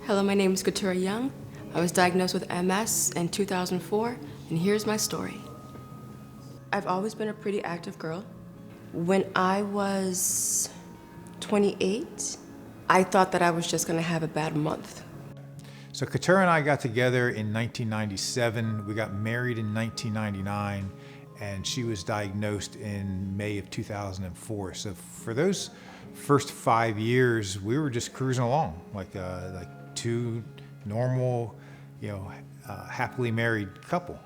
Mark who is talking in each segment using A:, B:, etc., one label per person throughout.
A: Hello, my name is Keturah Young. I was diagnosed with MS in 2004, and here's my story. I've always been a pretty active girl. When I was 28, I thought that I was just gonna have a bad month.
B: So Keturah and I got together in 1997. We got married in 1999, and she was diagnosed in May of 2004. So for those first 5 years, we were just cruising along like two normal, happily married couple.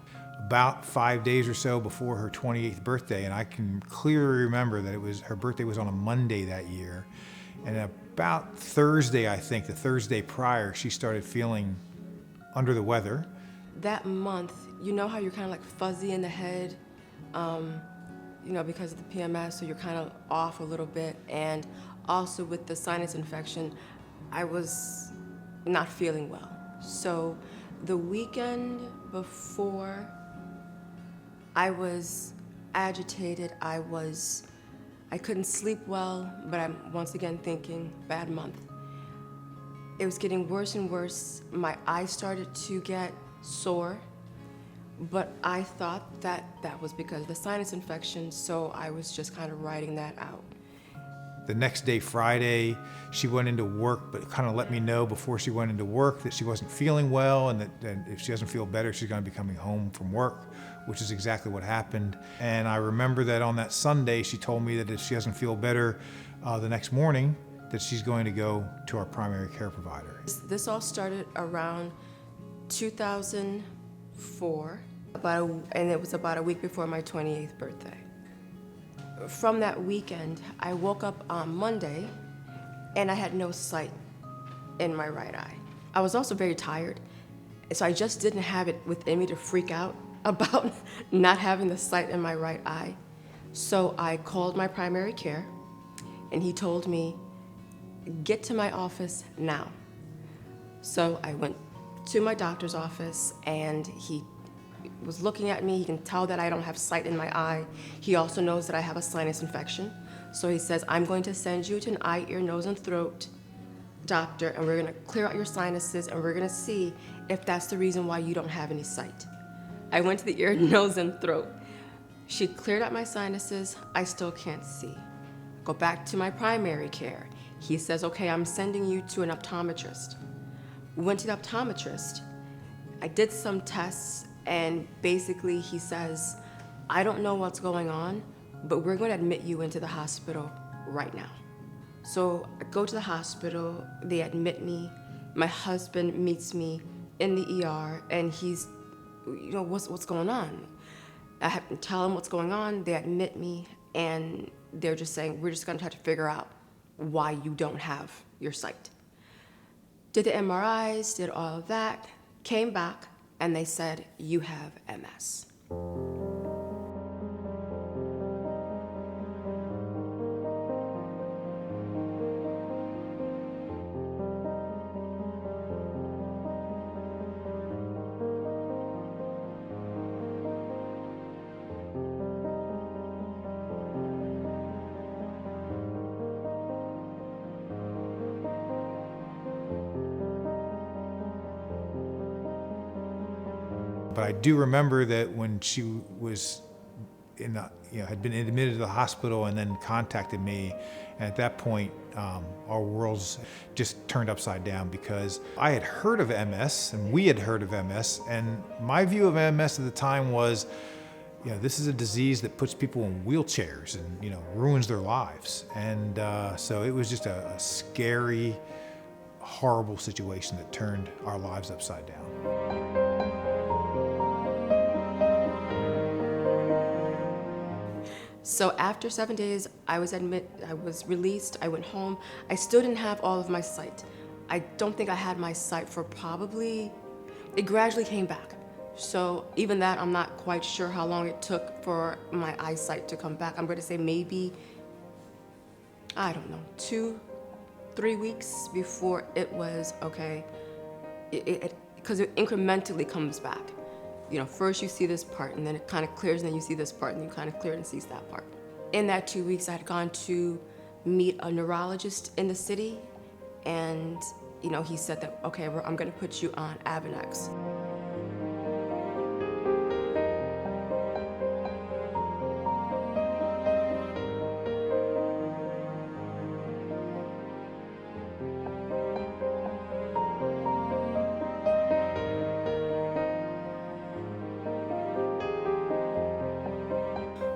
B: About 5 days or so before her 28th birthday, and I can clearly remember that her birthday was on a Monday that year, and about Thursday, I think, the Thursday prior, she started feeling under the weather.
A: That month, you know how you're kind of like fuzzy in the head, because of the PMS, so you're kind of off a little bit, and also with the sinus infection, I was not feeling well. So the weekend before, I was agitated, I couldn't sleep well, but I'm once again thinking, bad month. It was getting worse and worse. My eyes started to get sore, but I thought that was because of the sinus infection, so I was just kind of riding that out.
B: The next day, Friday, she went into work, but kind of let me know before she went into work that she wasn't feeling well, and that if she doesn't feel better, she's going to be coming home from work, which is exactly what happened. And I remember that on that Sunday, she told me that if she doesn't feel better the next morning, that she's going to go to our primary care provider.
A: This all started around 2004, and it was about a week before my 28th birthday. From that weekend, I woke up on Monday and I had no sight in my right eye. I was also very tired, so I just didn't have it within me to freak out about not having the sight in my right eye. So I called my primary care, and he told me, get to my office now. So I went to my doctor's office, and he was looking at me. He can tell that I don't have sight in my eye. He also knows that I have a sinus infection. So he says, I'm going to send you to an eye, ear, nose, and throat doctor, and we're gonna clear out your sinuses, and we're gonna see if that's the reason why you don't have any sight. I went to the ear, nose, and throat. She cleared out my sinuses. I still can't see. Go back to my primary care. He says, okay, I'm sending you to an optometrist. We went to the optometrist. I did some tests, and basically he says, I don't know what's going on, but we're going to admit you into the hospital right now. So I go to the hospital, they admit me. My husband meets me in the ER, and he's, what's going on? I have to tell him what's going on. They admit me, and they're just saying, we're just going to have to figure out why you don't have your sight. Did the MRIs, did all of that, came back, and they said, you have MS.
B: But I do remember that when she was had been admitted to the hospital and then contacted me, and at that point, our worlds just turned upside down, because I had heard of MS and we had heard of MS, and my view of MS at the time was, this is a disease that puts people in wheelchairs and ruins their lives, and so it was just a scary, horrible situation that turned our lives upside down.
A: So after 7 days, I was released, I went home. I still didn't have all of my sight. I don't think I had my sight for it gradually came back. So even that, I'm not quite sure how long it took for my eyesight to come back. I'm going to say maybe, 2-3 weeks before it was okay. Because it incrementally comes back. First you see this part, and then it kind of clears, and then you see this part, and then you kind of clear and sees that part. In that 2 weeks, I had gone to meet a neurologist in the city, and he said that, okay, I'm gonna put you on Avonex.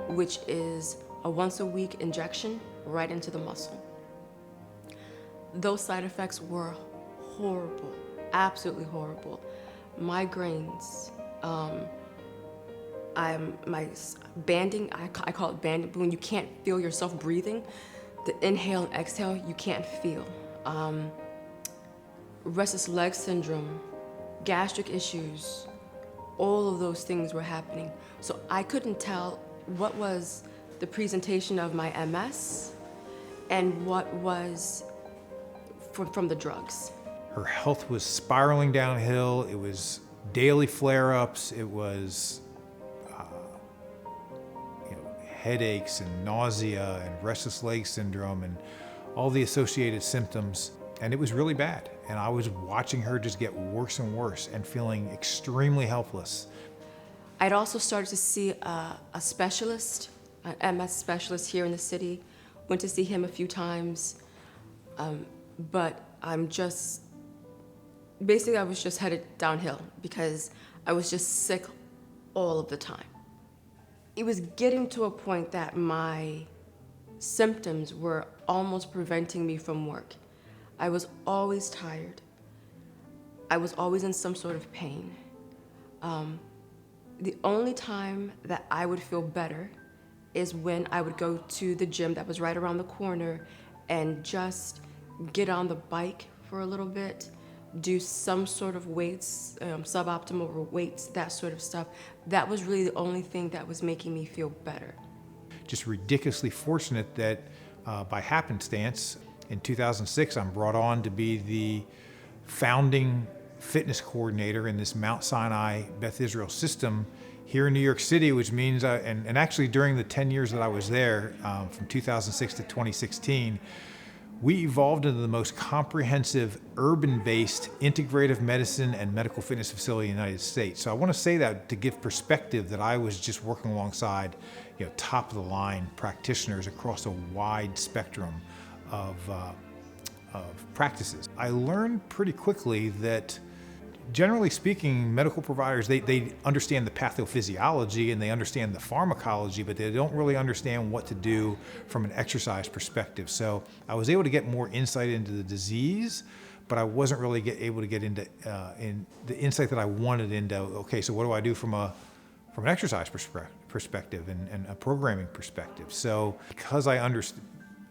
A: Which is a once-a-week injection right into the muscle. Those side effects were horrible, absolutely horrible. Migraines, my banding, I call it banding, but when you can't feel yourself breathing, the inhale and exhale, you can't feel. Restless leg syndrome, gastric issues, all of those things were happening. So I couldn't tell what was the presentation of my MS and what was from the drugs.
B: Her health was spiraling downhill. It was daily flare-ups. It was headaches and nausea and restless leg syndrome and all the associated symptoms. And it was really bad. And I was watching her just get worse and worse and feeling extremely helpless.
A: I'd also started to see a specialist, an MS specialist here in the city. Went to see him a few times, but basically I was just headed downhill because I was just sick all of the time. It was getting to a point that my symptoms were almost preventing me from work. I was always tired. I was always in some sort of pain. The only time that I would feel better is when I would go to the gym that was right around the corner and just get on the bike for a little bit, do some sort of weights, suboptimal weights, that sort of stuff. That was really the only thing that was making me feel better.
B: Just ridiculously fortunate that by happenstance, in 2006, I'm brought on to be the founding fitness coordinator in this Mount Sinai Beth Israel system here in New York City, which means, and actually during the 10 years that I was there, from 2006 to 2016, we evolved into the most comprehensive urban-based integrative medicine and medical fitness facility in the United States. So I want to say that to give perspective that I was just working alongside, top of the line practitioners across a wide spectrum of practices. I learned pretty quickly that generally speaking, medical providers, they understand the pathophysiology and they understand the pharmacology, but they don't really understand what to do from an exercise perspective. So I was able to get more insight into the disease, but I wasn't really able to get into in the insight that I wanted into, okay, so what do I do from an exercise perspective and a programming perspective? So because I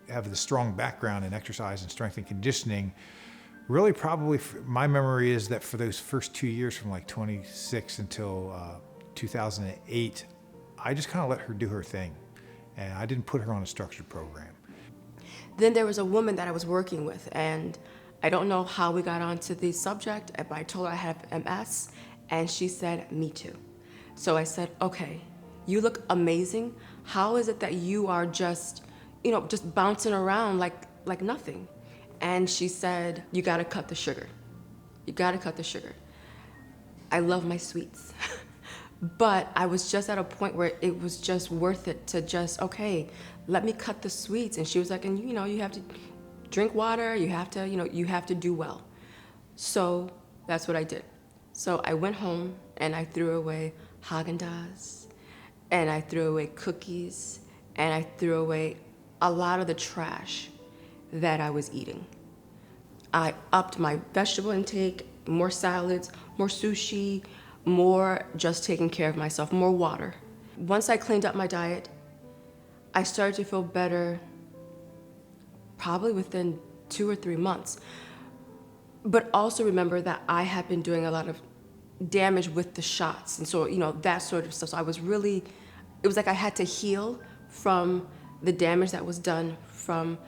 B: have the strong background in exercise and strength and conditioning, really probably my memory is that for those first 2 years from like 26 until 2008, I just kind of let her do her thing. And I didn't put her on a structured program.
A: Then there was a woman that I was working with, and I don't know how we got onto the subject, but I told her I have MS, and she said, me too. So I said, okay, you look amazing. How is it that you are just bouncing around like nothing? And she said, you gotta cut the sugar. You gotta cut the sugar. I love my sweets. But I was just at a point where it was just worth it to just, okay, let me cut the sweets. And she was like, and you have to drink water, you have to do well. So that's what I did. So I went home and I threw away Haagen-Dazs, and I threw away cookies, and I threw away a lot of the trash that I was eating. I upped my vegetable intake, more salads, more sushi, more just taking care of myself, more water. Once I cleaned up my diet, I started to feel better probably within 2 or 3 months. But also remember that I had been doing a lot of damage with the shots, and so, that sort of stuff. So it was like I had to heal from the damage that was done from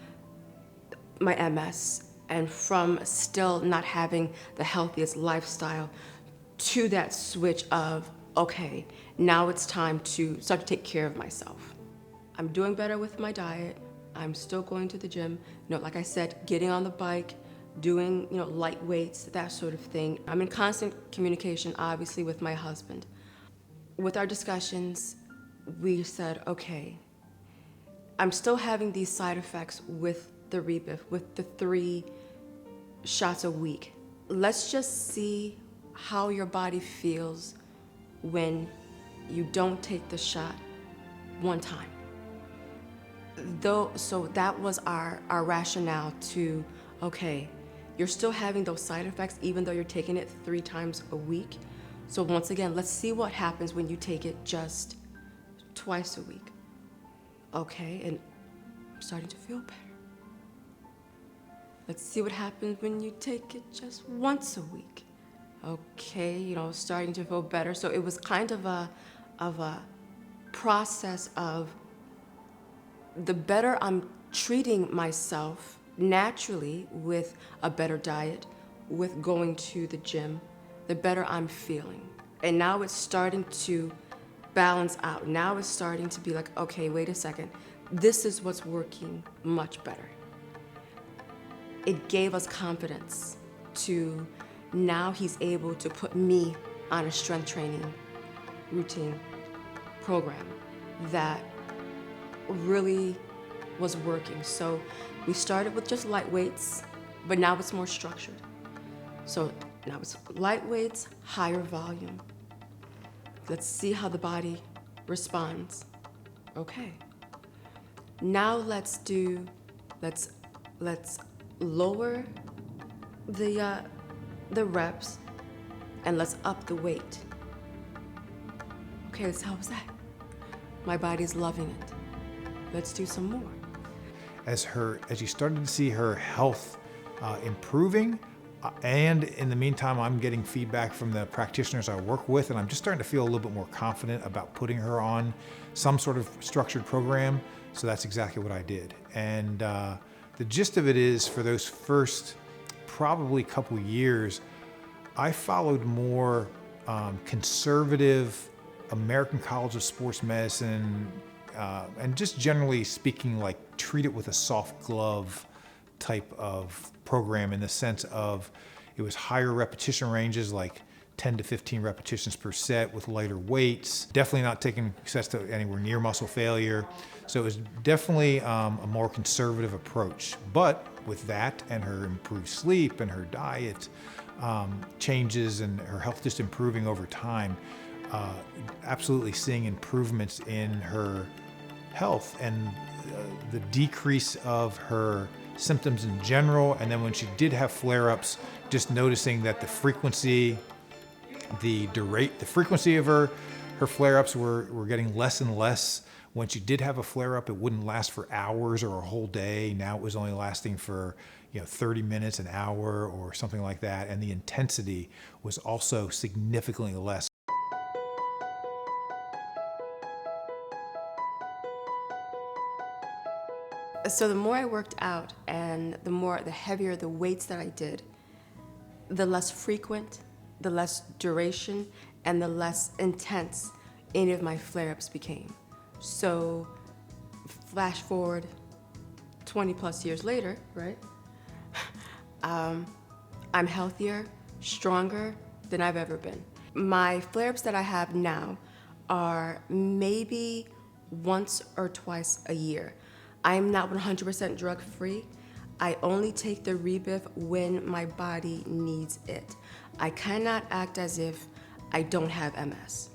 A: my MS and from still not having the healthiest lifestyle to that switch of, okay, now it's time to start to take care of myself. I'm doing better with my diet. I'm still going to the gym. Like I said, getting on the bike, doing, light weights, that sort of thing. I'm in constant communication, obviously, with my husband. With our discussions, we said, okay, I'm still having these side effects with the Rebif, with the 3 shots a week. Let's just see how your body feels when you don't take the shot one time. So that was our rationale to, okay, you're still having those side effects even though you're taking it 3 times a week. So once again, let's see what happens when you take it just twice a week. Okay, and I'm starting to feel better. Let's see what happens when you take it just once a week. Okay, starting to feel better. So it was kind of a process of the better I'm treating myself naturally with a better diet, with going to the gym, the better I'm feeling. And now it's starting to balance out. Now it's starting to be like, okay, wait a second. This is what's working much better. It gave us confidence to now he's able to put me on a strength training routine program that really was working. So we started with just light weights, but now it's more structured. So now it's light weights, higher volume. Let's see how the body responds. Okay. Now let's lower the reps and let's up the weight. Okay, how was that? My body's loving it. Let's do some more.
B: As you started to see her health improving, and in the meantime, I'm getting feedback from the practitioners I work with, and I'm just starting to feel a little bit more confident about putting her on some sort of structured program. So that's exactly what I did. And the gist of it is, for those first probably couple years, I followed more conservative American College of Sports Medicine, and just generally speaking, like treat it with a soft glove type of program, in the sense of it was higher repetition ranges, like 10 to 15 repetitions per set with lighter weights, definitely not taking sets to anywhere near muscle failure. So it was definitely a more conservative approach. But with that and her improved sleep and her diet changes and her health just improving over time, absolutely seeing improvements in her health and the decrease of her symptoms in general. And then when she did have flare-ups, just noticing that the frequency of her flare-ups were getting less and less. When she did have a flare-up, it wouldn't last for hours or a whole day. Now it was only lasting for 30 minutes, an hour, or something like that. And the intensity was also significantly less.
A: So the more I worked out and the heavier the weights that I did, the less frequent, the less duration, and the less intense any of my flare-ups became. So flash forward 20 plus years later, right? I'm healthier, stronger than I've ever been. My flare-ups that I have now are maybe once or twice a year. I'm not 100% drug-free. I only take the Rebif when my body needs it. I cannot act as if I don't have MS.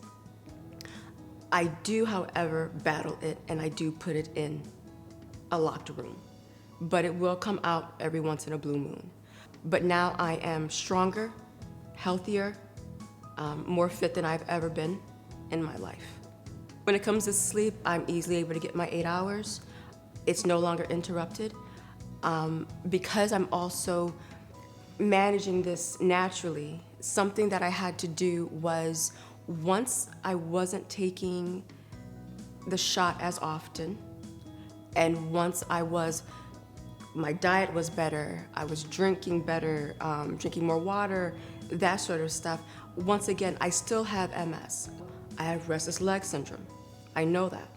A: I do, however, battle it, and I do put it in a locked room. But it will come out every once in a blue moon. But now I am stronger, healthier, more fit than I've ever been in my life. When it comes to sleep, I'm easily able to get my 8 hours. It's no longer interrupted. Because I'm also managing this naturally, something that I had to do was, once I wasn't taking the shot as often, and once my diet was better, I was drinking better, drinking more water, that sort of stuff. Once again, I still have MS. I have restless leg syndrome. I know that.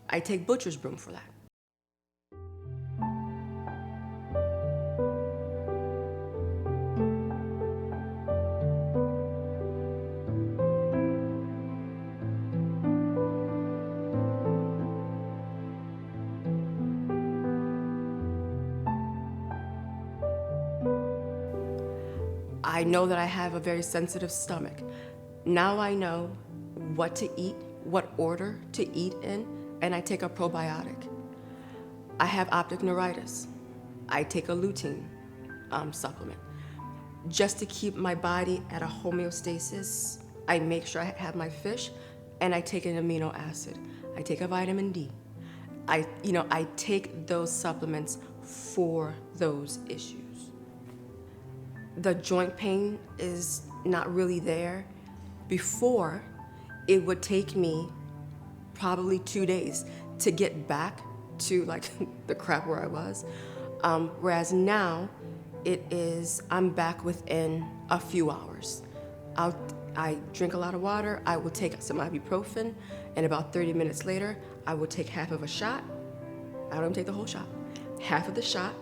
A: I take butcher's broom for that. I know that I have a very sensitive stomach. Now I know what to eat, what order to eat in, and I take a probiotic. I have optic neuritis. I take a lutein supplement. Just to keep my body at a homeostasis, I make sure I have my fish, and I take an amino acid. I take a vitamin D. I take those supplements for those issues. The joint pain is not really there. Before, it would take me probably 2 days to get back to like the crap where I was. Whereas now, I'm back within a few hours. I drink a lot of water, I will take some ibuprofen, and about 30 minutes later, I will take half of a shot. I don't even take the whole shot. Half of the shot,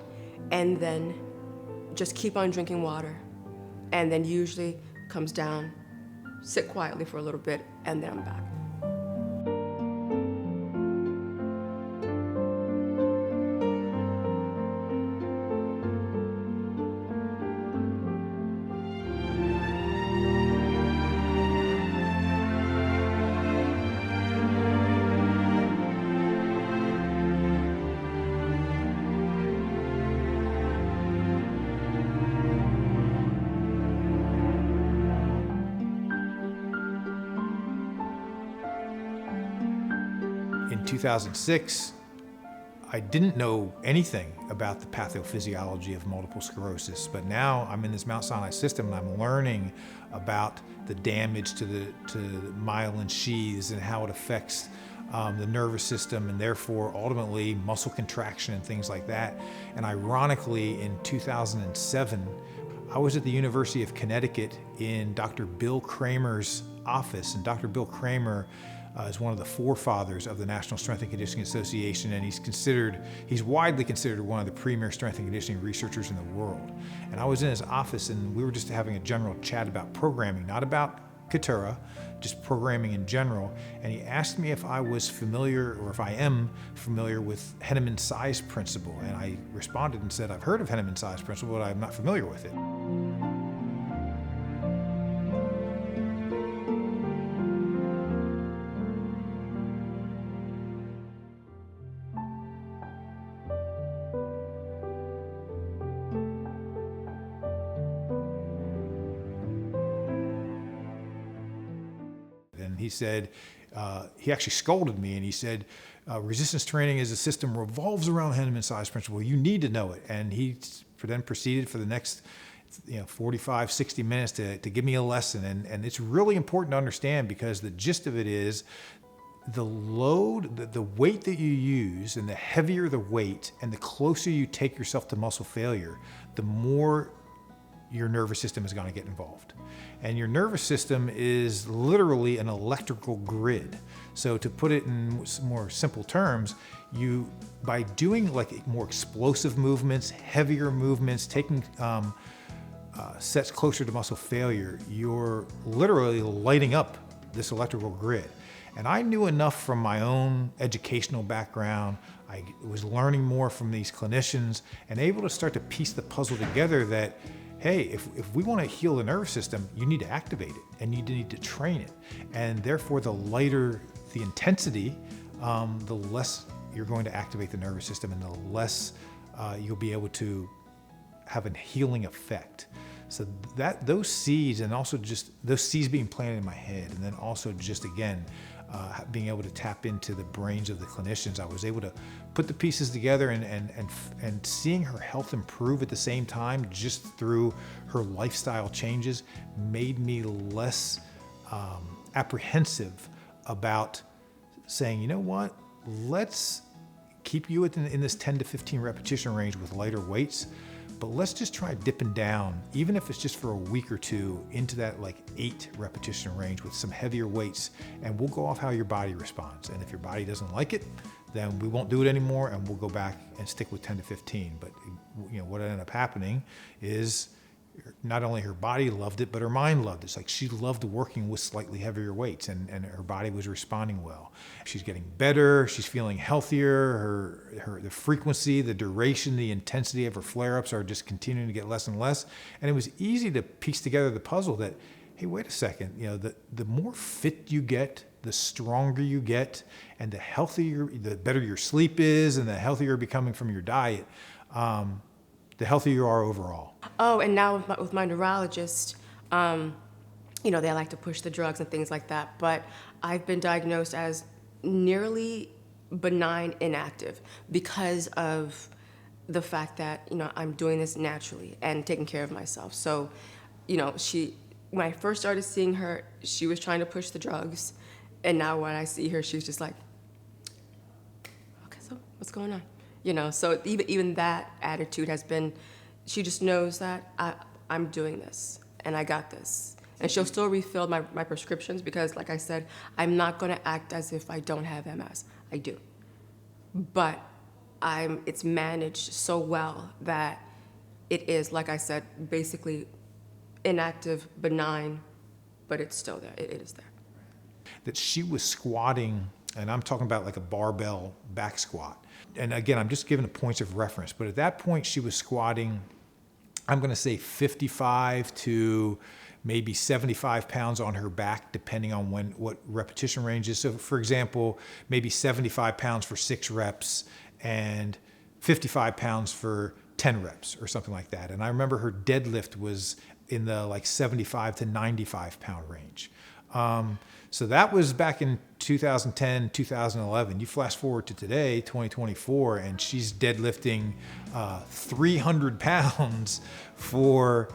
A: and then just keep on drinking water. And then usually comes down, sit quietly for a little bit, and then I'm back.
B: In 2006, I didn't know anything about the pathophysiology of multiple sclerosis, but now I'm in this Mount Sinai system and I'm learning about the damage to the myelin sheaths and how it affects the nervous system and therefore ultimately muscle contraction and things like that. And ironically, in 2007, I was at the University of Connecticut in Dr. Bill Kramer's office, and Dr. Bill Kramer is one of the forefathers of the National Strength and Conditioning Association, and he's widely considered one of the premier strength and conditioning researchers in the world. And I was in his office and we were just having a general chat about programming, not about Keturah, just programming in general. And he asked me if I was familiar, or if I am familiar with Henneman's size principle. And I responded and said, I've heard of Henneman's size principle, but I'm not familiar with it. And he said, he actually scolded me and he said, resistance training as a system revolves around Henneman's size principle. You need to know it. And he then proceeded for the next 45, 60 minutes to give me a lesson. And it's really important to understand, because the gist of it is the load, the weight that you use, and the heavier the weight and the closer you take yourself to muscle failure, the more your nervous system is going to get involved. And your nervous system is literally an electrical grid. So to put it in more simple terms, by doing like more explosive movements, heavier movements, taking sets closer to muscle failure, you're literally lighting up this electrical grid. And I knew enough from my own educational background. I was learning more from these clinicians and able to start to piece the puzzle together that, hey, if we want to heal the nervous system, you need to activate it and you need to train it. And therefore, the lighter the intensity, the less you're going to activate the nervous system and the less you'll be able to have a healing effect. So those seeds, and also just those seeds being planted in my head, and then also just again, being able to tap into the brains of the clinicians, I was able to put the pieces together and seeing her health improve at the same time just through her lifestyle changes made me less apprehensive about saying, you know what, let's keep you in this 10 to 15 repetition range with lighter weights, but let's just try dipping down, even if it's just for a week or two, into that like 8 repetition range with some heavier weights, and we'll go off how your body responds. And if your body doesn't like it, then we won't do it anymore and we'll go back and stick with 10 to 15. But what ended up happening is not only her body loved it, but her mind loved it. It's like she loved working with slightly heavier weights, and her body was responding well. She's getting better. She's feeling healthier. The frequency, the duration, the intensity of her flare-ups are just continuing to get less and less. And it was easy to piece together the puzzle that, hey, wait a second, the more fit you get, the stronger you get, and the better your sleep is, and the healthier you're becoming from your diet, the healthier you are overall.
A: Oh, and now with my neurologist, they like to push the drugs and things like that, but I've been diagnosed as nearly benign inactive because of the fact that, I'm doing this naturally and taking care of myself. So, when I first started seeing her, she was trying to push the drugs. And now when I see her, she's just like, okay, so what's going on? So even that attitude has been, she just knows that I'm doing this and I got this. And she'll still refill my prescriptions because, like I said, I'm not going to act as if I don't have MS. I do. But it's managed so well that it is, like I said, basically inactive, benign, but it's still there. It is there.
B: That she was squatting, and I'm talking about like a barbell back squat. And again, I'm just giving the points of reference, but at that point she was squatting, I'm going to say 55 to maybe 75 pounds on her back, depending on what repetition range is. So for example, maybe 75 pounds for 6 reps and 55 pounds for 10 reps or something like that. And I remember her deadlift was in the like 75 to 95 pound range. So that was back in 2010, 2011. You flash forward to today, 2024, and she's deadlifting 300 pounds for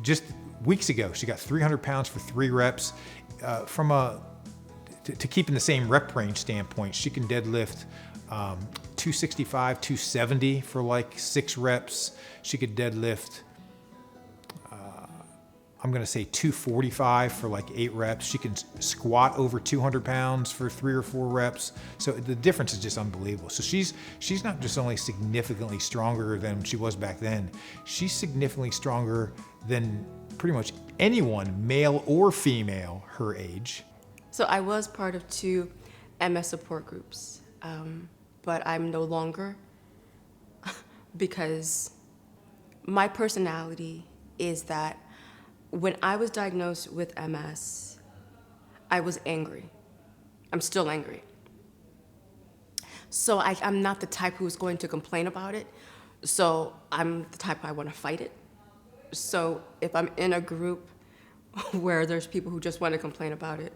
B: just weeks ago. She got 300 pounds for 3 reps. To keep in the same rep range standpoint, she can deadlift 265, 270 for like 6 reps. She could deadlift I'm going to say 245 for like 8 reps. She can squat over 200 pounds for 3 or 4 reps. So the difference is just unbelievable. So she's not just only significantly stronger than she was back then, she's significantly stronger than pretty much anyone, male or female, her age.
A: So I was part of 2 MS support groups, but I'm no longer because my personality is that when I was diagnosed with MS, I was angry. I'm still angry. So I'm not the type who's going to complain about it. So I'm the type I want to fight it. So if I'm in a group where there's people who just want to complain about it,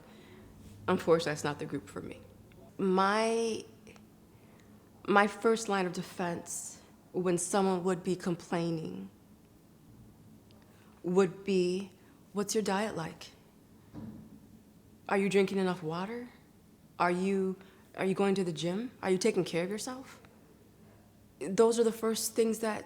A: unfortunately, that's not the group for me. My first line of defense when someone would be complaining would be, what's your diet like? Are you drinking enough water? Are you going to the gym? Are you taking care of yourself? Those are the first things that,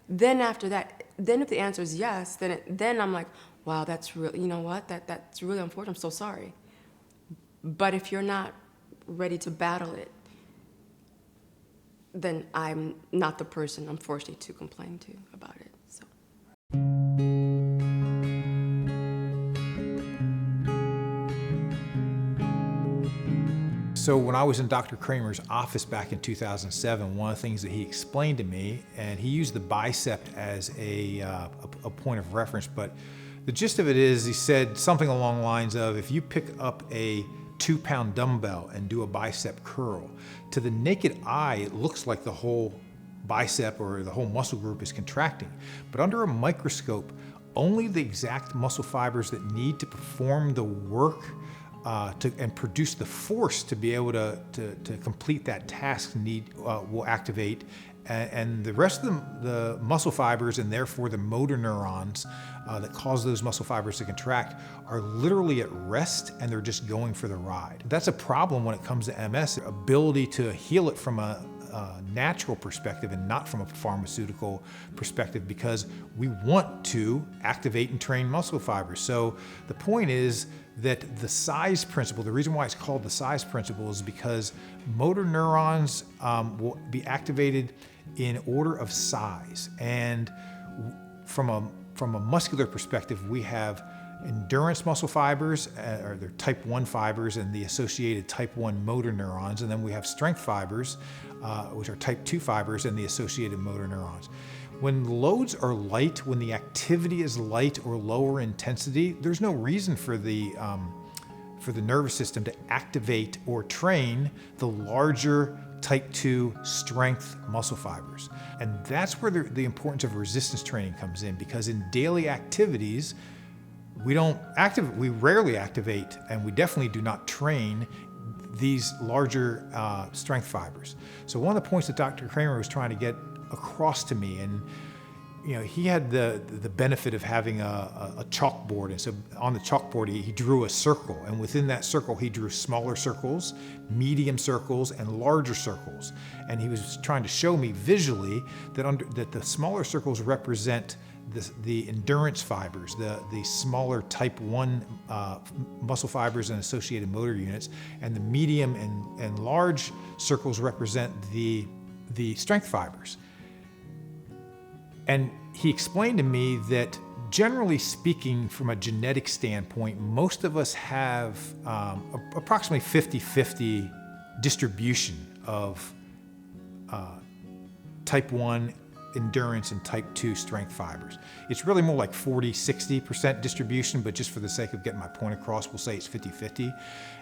A: then after that, then if the answer is yes, then I'm like, wow, that's really, that's really unfortunate, I'm so sorry. But if you're not ready to battle it, then I'm not the person, unfortunately, to complain to about it.
B: So when I was in Dr. Kramer's office back in 2007, one of the things that he explained to me, and he used the bicep as a point of reference, but the gist of it is he said something along the lines of, if you pick up a 2-pound dumbbell and do a bicep curl, to the naked eye, it looks like the whole bicep or the whole muscle group is contracting. But under a microscope, only the exact muscle fibers that need to perform the work and produce the force to be able to complete that task will activate, and the rest of the muscle fibers, and therefore the motor neurons that cause those muscle fibers to contract, are literally at rest, and they're just going for the ride. That's a problem when it comes to MS, ability to heal it from a natural perspective and not from a pharmaceutical perspective, because we want to activate and train muscle fibers. So the point is that the size principle, the reason why it's called the size principle is because motor neurons will be activated in order of size. And from a muscular perspective, we have endurance muscle fibers, or they're type 1 fibers, and the associated type 1 motor neurons. And then we have strength fibers, which are type 2 fibers, and the associated motor neurons. When loads are light, when the activity is light or lower intensity, there's no reason for the nervous system to activate or train the larger type 2 strength muscle fibers. And that's where the importance of resistance training comes in, because in daily activities, we rarely activate, and we definitely do not train these larger strength fibers. So one of the points that Dr. Kramer was trying to get across to me, and he had the benefit of having a chalkboard, and so on the chalkboard he drew a circle, and within that circle he drew smaller circles, medium circles, and larger circles. And he was trying to show me visually that the smaller circles represent the endurance fibers, the smaller type 1 muscle fibers and associated motor units, and the medium and large circles represent the strength fibers. And he explained to me that, generally speaking, from a genetic standpoint, most of us have approximately 50-50 distribution of type 1 endurance and type 2 strength fibers. It's really more like 40-60% distribution, but just for the sake of getting my point across, we'll say it's 50-50.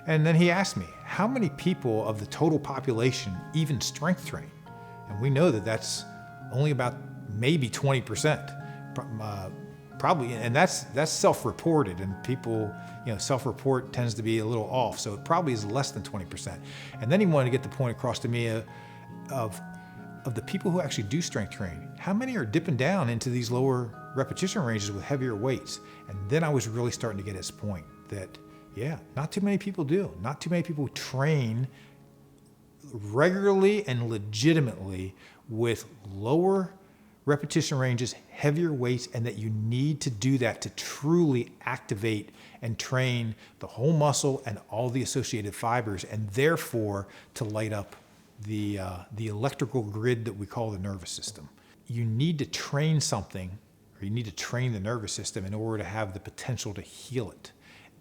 B: And then he asked me, how many people of the total population even strength train? And we know that that's only about maybe 20%, probably, and that's self-reported, and people, self-report tends to be a little off, so it probably is less than 20%. And then he wanted to get the point across to me of the people who actually do strength training, how many are dipping down into these lower repetition ranges with heavier weights? And then I was really starting to get his point that, yeah, not too many people do. Not too many people train regularly and legitimately with lower repetition ranges, heavier weights, and that you need to do that to truly activate and train the whole muscle and all the associated fibers, and therefore to light up the electrical grid that we call the nervous system. You need to train something, or you need to train the nervous system in order to have the potential to heal it.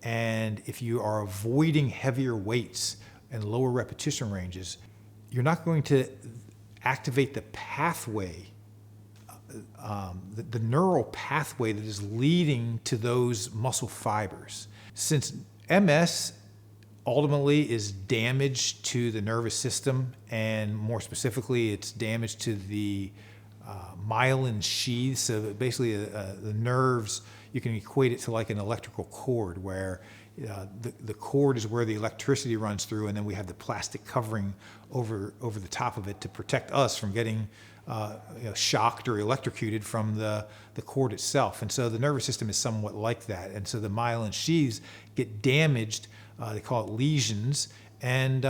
B: And if you are avoiding heavier weights and lower repetition ranges, you're not going to activate the pathway, the neural pathway that is leading to those muscle fibers. Since MS ultimately is damage to the nervous system, and more specifically, it's damage to the myelin sheath. So basically, the nerves, you can equate it to like an electrical cord, where the cord is where the electricity runs through, and then we have the plastic covering over the top of it to protect us from getting shocked or electrocuted from the cord itself. And so the nervous system is somewhat like that. And so the myelin sheaths get damaged. They call it lesions. And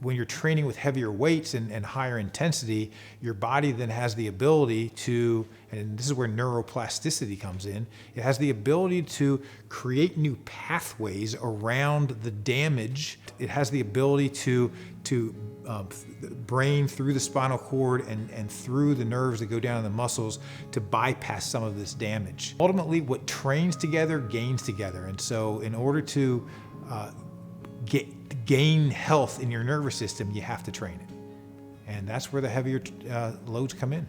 B: when you're training with heavier weights and higher intensity, your body then has the ability to, and this is where neuroplasticity comes in, it has the ability to create new pathways around the damage. It has the ability to brain through the spinal cord and through the nerves that go down in the muscles to bypass some of this damage. Ultimately, what trains together gains together. And so in order to gain health in your nervous system, you have to train it. And that's where the heavier loads come in.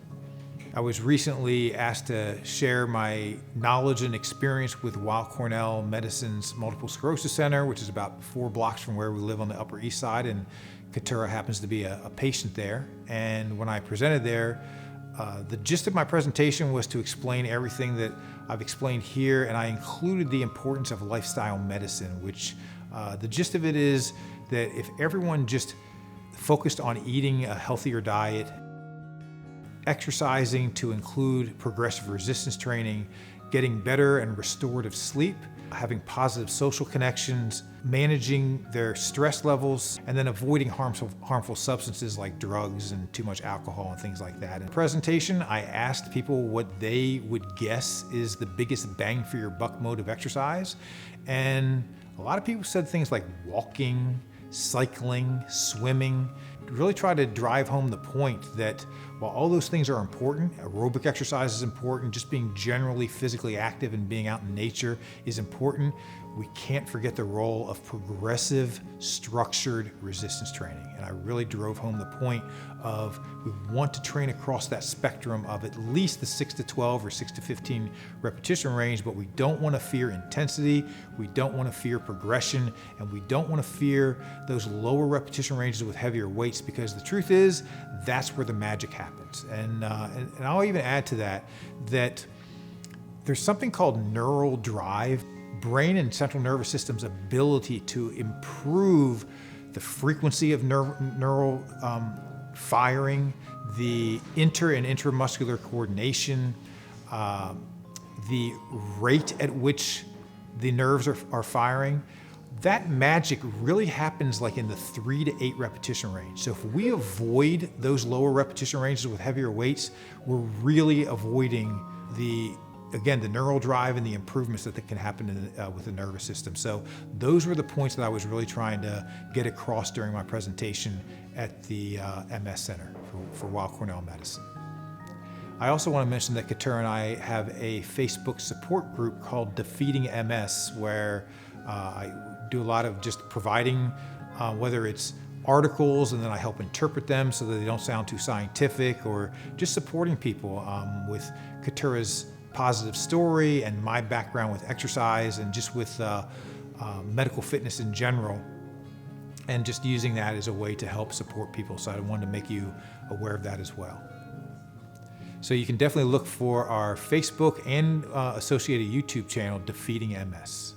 B: I was recently asked to share my knowledge and experience with Weill Cornell Medicine's Multiple Sclerosis Center, which is about 4 blocks from where we live on the Upper East Side, and Keturah happens to be a patient there. And when I presented there, the gist of my presentation was to explain everything that I've explained here, and I included the importance of lifestyle medicine, which the gist of it is that if everyone just focused on eating a healthier diet, exercising to include progressive resistance training, getting better and restorative sleep, having positive social connections, managing their stress levels, and then avoiding harmful substances like drugs and too much alcohol and things like that. In the presentation, I asked people what they would guess is the biggest bang for your buck mode of exercise, and a lot of people said things like walking, cycling, swimming. really try to drive home the point that while all those things are important, aerobic exercise is important, just being generally physically active and being out in nature is important, we can't forget the role of progressive, structured resistance training. And I really drove home the point of we want to train across that spectrum of at least the 6 to 12 or 6 to 15 repetition range, but we don't want to fear intensity, we don't want to fear progression, and we don't want to fear those lower repetition ranges with heavier weights, because the truth is that's where the magic happens. And I'll even add to that there's something called neural drive, brain and central nervous system's ability to improve the frequency of neural firing, the inter and intramuscular coordination, the rate at which the nerves are firing. That magic really happens like in the 3 to 8 repetition range. So if we avoid those lower repetition ranges with heavier weights, we're really avoiding the neural drive and the improvements that can happen with the nervous system. So those were the points that I was really trying to get across during my presentation at the MS Center for Weill Cornell Medicine. I also want to mention that Keturah and I have a Facebook support group called Defeating MS, where I do a lot of just providing, whether it's articles and then I help interpret them so that they don't sound too scientific, or just supporting people with Keturah's positive story and my background with exercise and just with medical fitness in general, and just using that as a way to help support people. So I wanted to make you aware of that as well. So you can definitely look for our Facebook and associated YouTube channel, Defeating MS.